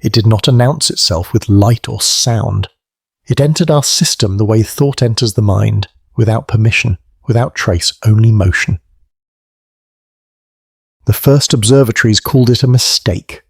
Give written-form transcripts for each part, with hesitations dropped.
It did not announce itself with light or sound. It entered our system the way thought enters the mind, without permission, without trace, only motion. The first observatories called it a mistake.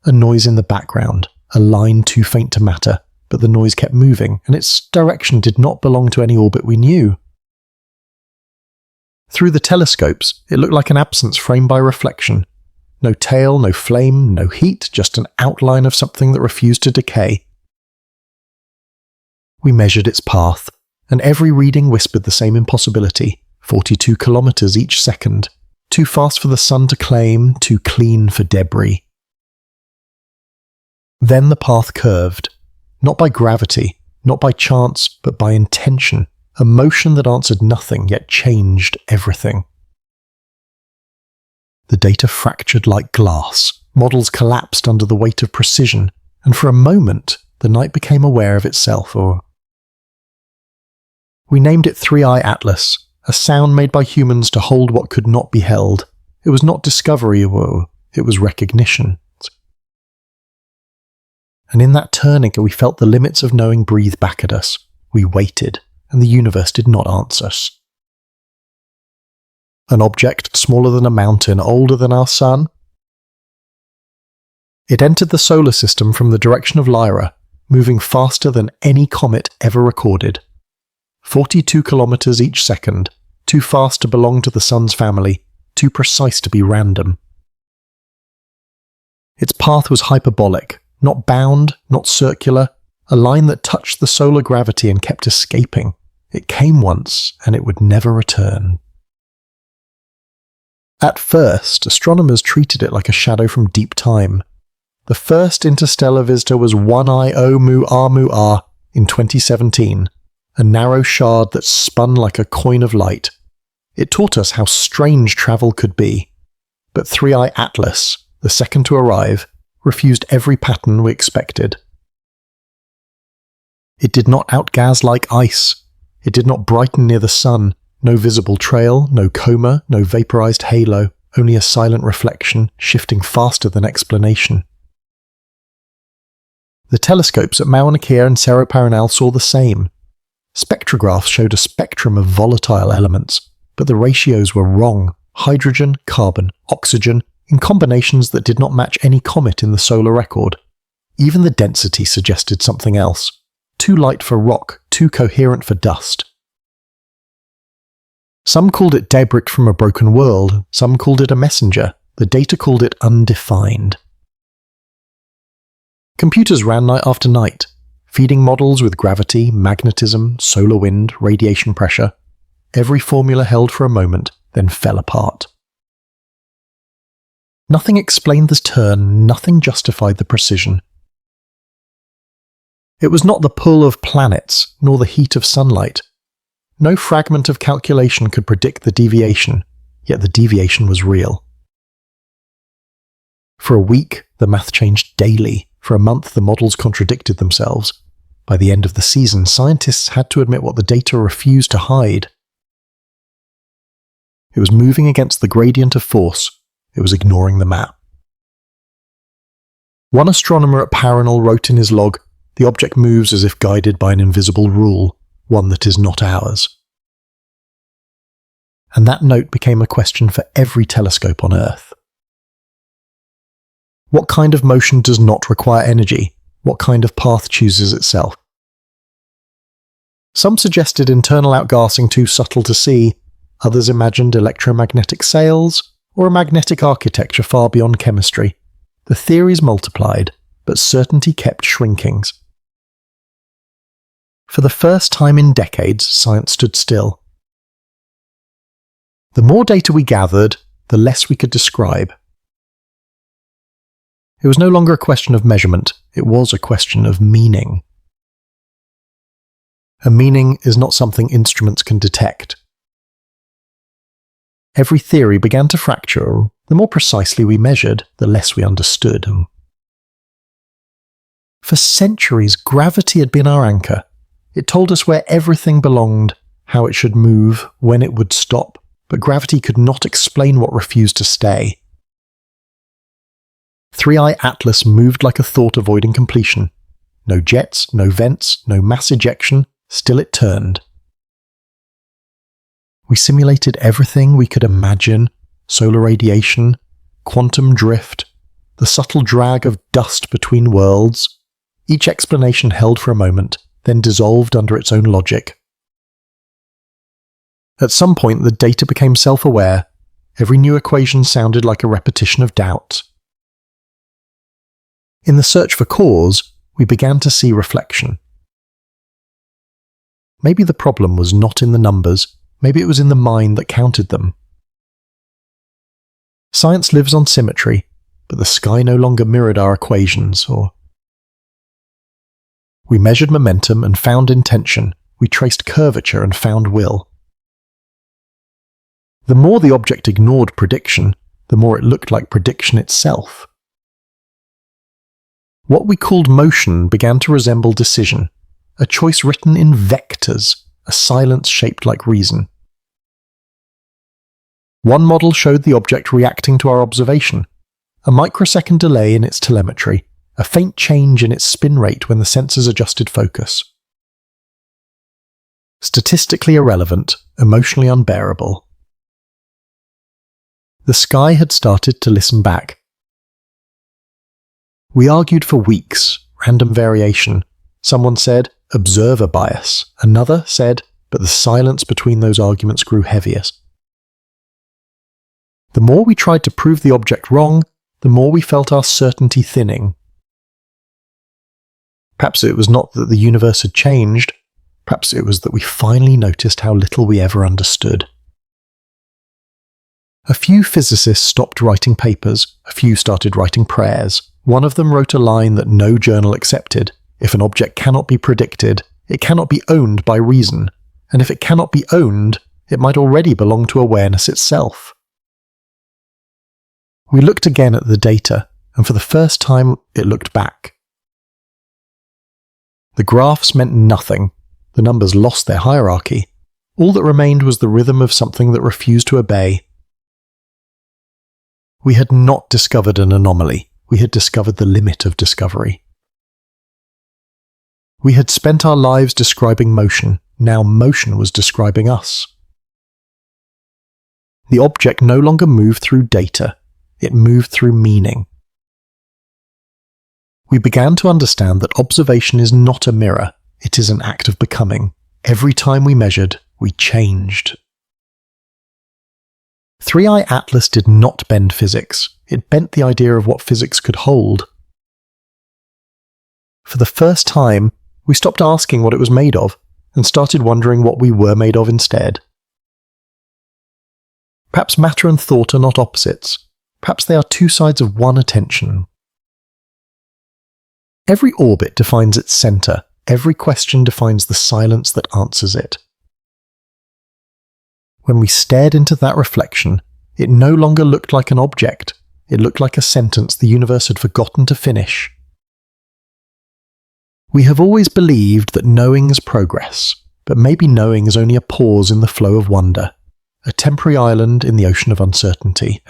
A noise in the background, a line too faint to matter, but the noise kept moving, and its direction did not belong to any orbit we knew. Through the telescopes, it looked like an absence framed by reflection. No tail, no flame, no heat, just an outline of something that refused to decay. We measured its path, and every reading whispered the same impossibility, 42 kilometers each second, too fast for the sun to claim, too clean for debris. Then the path curved, not by gravity, not by chance, but by intention, a motion that answered nothing yet changed everything. The data fractured like glass, models collapsed under the weight of precision, and for a moment the night became aware of itself. We named it 3-Eye Atlas, a sound made by humans to hold what could not be held. It was not discovery, it was recognition. And in that turning we felt the limits of knowing breathe back at us. We waited, and the universe did not answer us. An object smaller than a mountain, older than our sun? It entered the solar system from the direction of Lyra, moving faster than any comet ever recorded. 42 kilometers each second, too fast to belong to the sun's family, too precise to be random. Its path was hyperbolic, not bound, not circular, a line that touched the solar gravity and kept escaping. It came once, and it would never return. At first, astronomers treated it like a shadow from deep time. The first interstellar visitor was One-Eye Oumuamua in 2017, a narrow shard that spun like a coin of light. It taught us how strange travel could be. But 3-Eye Atlas, the second to arrive, refused every pattern we expected. It did not outgas like ice. It did not brighten near the sun. No visible trail, no coma, no vaporized halo, only a silent reflection, shifting faster than explanation. The telescopes at Mauna Kea and Cerro Paranal saw the same. Spectrographs showed a spectrum of volatile elements, but the ratios were wrong. Hydrogen, carbon, oxygen, in combinations that did not match any comet in the solar record. Even the density suggested something else. Too light for rock, too coherent for dust. Some called it debris from a broken world, some called it a messenger, the data called it undefined. Computers ran night after night, feeding models with gravity, magnetism, solar wind, radiation pressure. Every formula held for a moment, then fell apart. Nothing explained this turn, nothing justified the precision. It was not the pull of planets, nor the heat of sunlight. No fragment of calculation could predict the deviation, yet the deviation was real. For a week, the math changed daily. For a month, the models contradicted themselves. By the end of the season, scientists had to admit what the data refused to hide. It was moving against the gradient of force. It was ignoring the map. One astronomer at Paranal wrote in his log, "The object moves as if guided by an invisible rule, one that is not ours." And that note became a question for every telescope on Earth. What kind of motion does not require energy? What kind of path chooses itself? Some suggested internal outgassing too subtle to see, others imagined electromagnetic sails, or a magnetic architecture far beyond chemistry. The theories multiplied, but certainty kept shrinking. For the first time in decades, science stood still. The more data we gathered, the less we could describe. It was no longer a question of measurement, it was a question of meaning. A meaning is not something instruments can detect. Every theory began to fracture. The more precisely we measured, the less we understood. For centuries, gravity had been our anchor. It told us where everything belonged, how it should move, when it would stop, but gravity could not explain what refused to stay. 3i Atlas moved like a thought avoiding completion. No jets, no vents, no mass ejection, still it turned. We simulated everything we could imagine: solar radiation, quantum drift, the subtle drag of dust between worlds. Each explanation held for a moment, then dissolved under its own logic. At some point the data became self-aware. Every new equation sounded like a repetition of doubt. In the search for cause, we began to see reflection. Maybe the problem was not in the numbers, maybe it was in the mind that counted them. Science lives on symmetry, but the sky no longer mirrored our equations, We measured momentum and found intention, we traced curvature and found will. The more the object ignored prediction, the more it looked like prediction itself. What we called motion began to resemble decision, a choice written in vectors, a silence shaped like reason. One model showed the object reacting to our observation, a microsecond delay in its telemetry, a faint change in its spin rate when the sensors adjusted focus. Statistically irrelevant, emotionally unbearable. The sky had started to listen back. We argued for weeks, random variation. Someone said, observer bias. Another said, but the silence between those arguments grew heavier. The more we tried to prove the object wrong, the more we felt our certainty thinning. Perhaps it was not that the universe had changed, perhaps it was that we finally noticed how little we ever understood. A few physicists stopped writing papers, a few started writing prayers. One of them wrote a line that no journal accepted: if an object cannot be predicted, it cannot be owned by reason, and if it cannot be owned, it might already belong to awareness itself. We looked again at the data, and for the first time it looked back. The graphs meant nothing, the numbers lost their hierarchy. All that remained was the rhythm of something that refused to obey. We had not discovered an anomaly, we had discovered the limit of discovery. We had spent our lives describing motion, now motion was describing us. The object no longer moved through data, it moved through meaning. We began to understand that observation is not a mirror, it is an act of becoming. Every time we measured, we changed. 3i Atlas did not bend physics, it bent the idea of what physics could hold. For the first time, we stopped asking what it was made of, and started wondering what we were made of instead. Perhaps matter and thought are not opposites, perhaps they are two sides of one attention. Every orbit defines its centre, every question defines the silence that answers it. When we stared into that reflection, it no longer looked like an object, it looked like a sentence the universe had forgotten to finish. We have always believed that knowing is progress, but maybe knowing is only a pause in the flow of wonder, a temporary island in the ocean of uncertainty.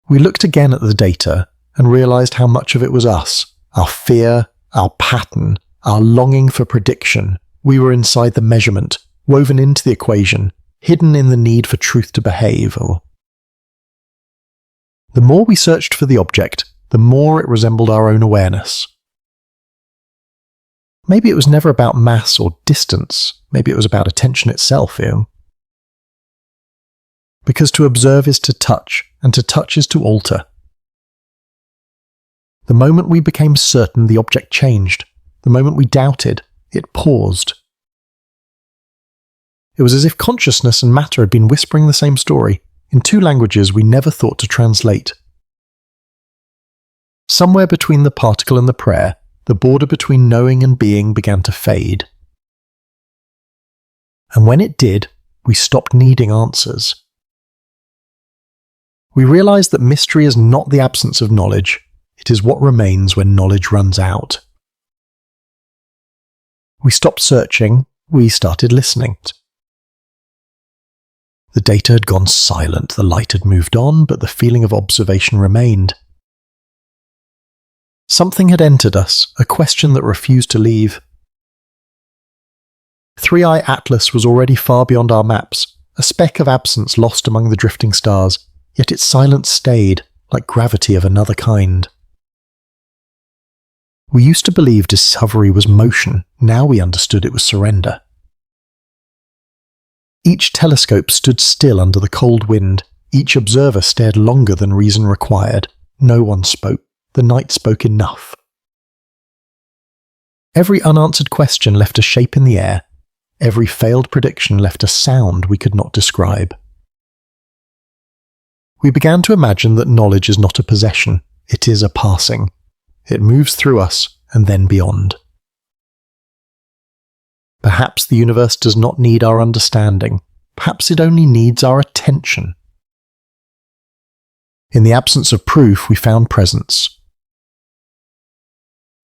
We looked again at the data and realised how much of it was us, our fear, our pattern, our longing for prediction. We were inside the measurement, woven into the equation, hidden in the need for truth to behave. The more we searched for the object, the more it resembled our own awareness. Maybe it was never about mass or distance, maybe it was about attention itself. Because to observe is to touch, and to touch is to alter. The moment we became certain, the object changed. The moment we doubted, it paused. It was as if consciousness and matter had been whispering the same story, in two languages we never thought to translate. Somewhere between the particle and the prayer, the border between knowing and being began to fade. And when it did, we stopped needing answers. We realized that mystery is not the absence of knowledge, it is what remains when knowledge runs out. We stopped searching, we started listening. The data had gone silent, the light had moved on, but the feeling of observation remained. Something had entered us, a question that refused to leave. 3i Atlas was already far beyond our maps, a speck of absence lost among the drifting stars, yet its silence stayed, like gravity of another kind. We used to believe discovery was motion, now we understood it was surrender. Each telescope stood still under the cold wind, each observer stared longer than reason required. No one spoke. The night spoke enough. Every unanswered question left a shape in the air. Every failed prediction left a sound we could not describe. We began to imagine that knowledge is not a possession, it is a passing. It moves through us and then beyond. Perhaps the universe does not need our understanding. Perhaps it only needs our attention. In the absence of proof, we found presence.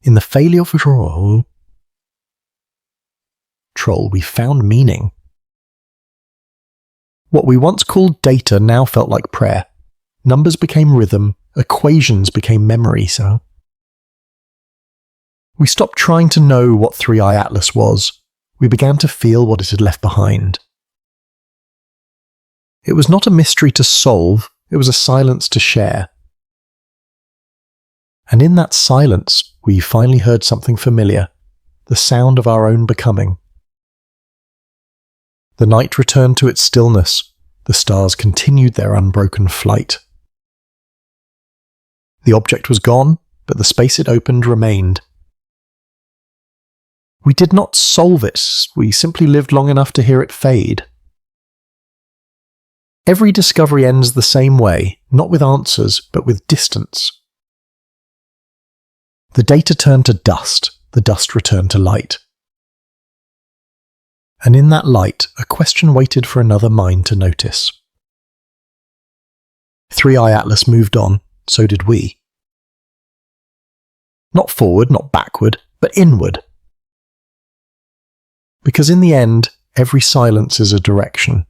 In the failure of troll, we found meaning. What we once called data now felt like prayer. Numbers became rhythm, equations became memory, so we stopped trying to know what 3i Atlas was. We began to feel what it had left behind. It was not a mystery to solve, it was a silence to share. And in that silence, we finally heard something familiar, the sound of our own becoming. The night returned to its stillness, the stars continued their unbroken flight. The object was gone, but the space it opened remained. We did not solve it, we simply lived long enough to hear it fade. Every discovery ends the same way, not with answers, but with distance. The data turned to dust, the dust returned to light. And in that light, a question waited for another mind to notice. 3i Atlas moved on, so did we. Not forward, not backward, but inward. Because in the end, every silence is a direction.